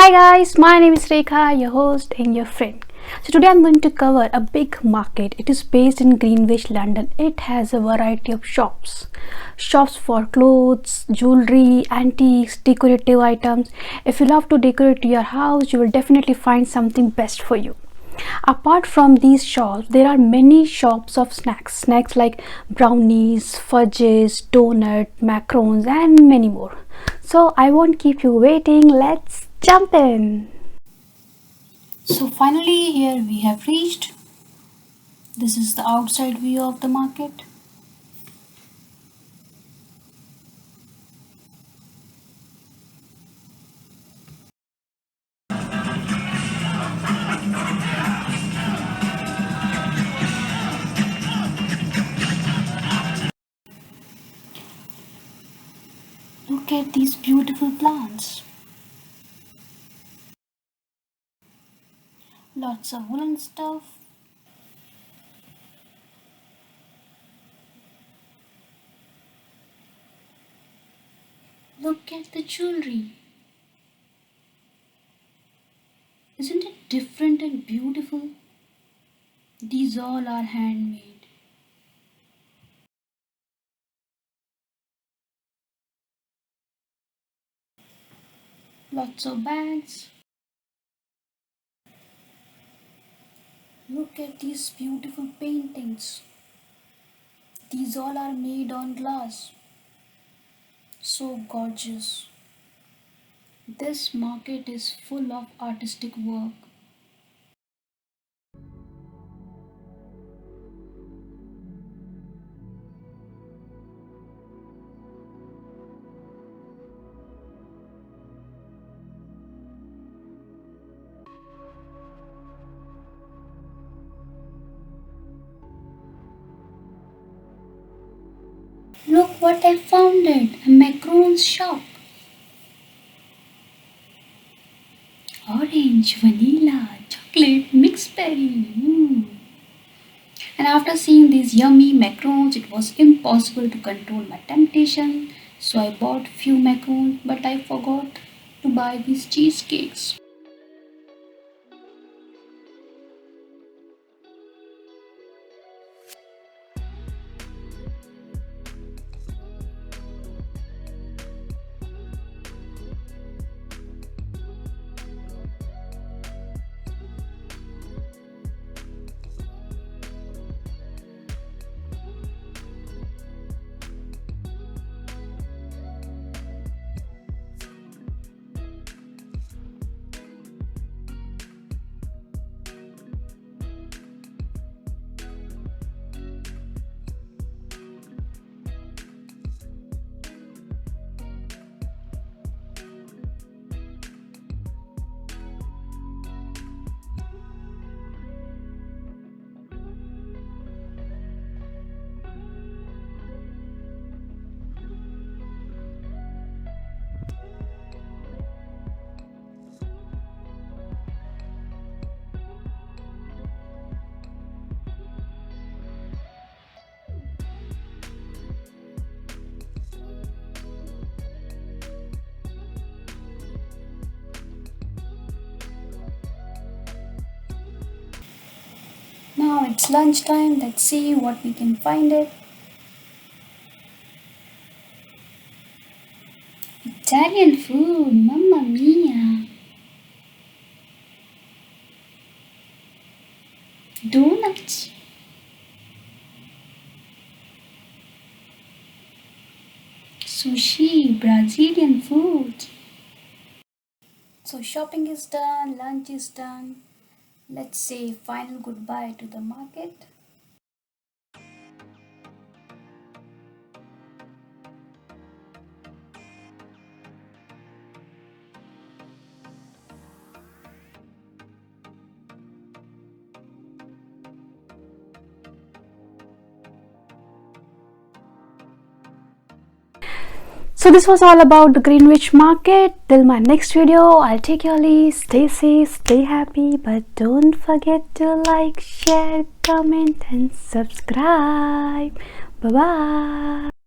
Hi guys, my name is Rekha, your host and your friend. So today I'm going to cover a big market. It is based in Greenwich, London. It has a variety of shops. Shops for clothes, jewelry, antiques, decorative items. If you love to decorate your house, you will definitely find something best for you. Apart from these shops, there are many shops of snacks like brownies, fudges, donut, macarons, and many more. So I won't keep you waiting. Let's jump in. So finally here we have reached. This is the outside view of the market. Look at these beautiful plants. Lots of woolen stuff. Look at the jewelry. Isn't it different and beautiful? These all are handmade. Lots of bags. Look at these beautiful paintings. These all are made on glass. So gorgeous. This market is full of artistic work. Look what I found it, a macaron's shop. Orange, vanilla, chocolate, mixed berry. And after seeing these yummy macarons, it was impossible to control my temptation. So I bought few macarons, but I forgot to buy these cheesecakes. Now it's lunchtime. Let's see what we can find it. Italian food, mamma mia. Donuts. Sushi, Brazilian food. So shopping is done, lunch is done. Let's say final goodbye to the market. So this was all about the Greenwich market. Till my next video, I'll take your leave. Stay safe, stay happy, but don't forget to like, share, comment and subscribe. Bye bye.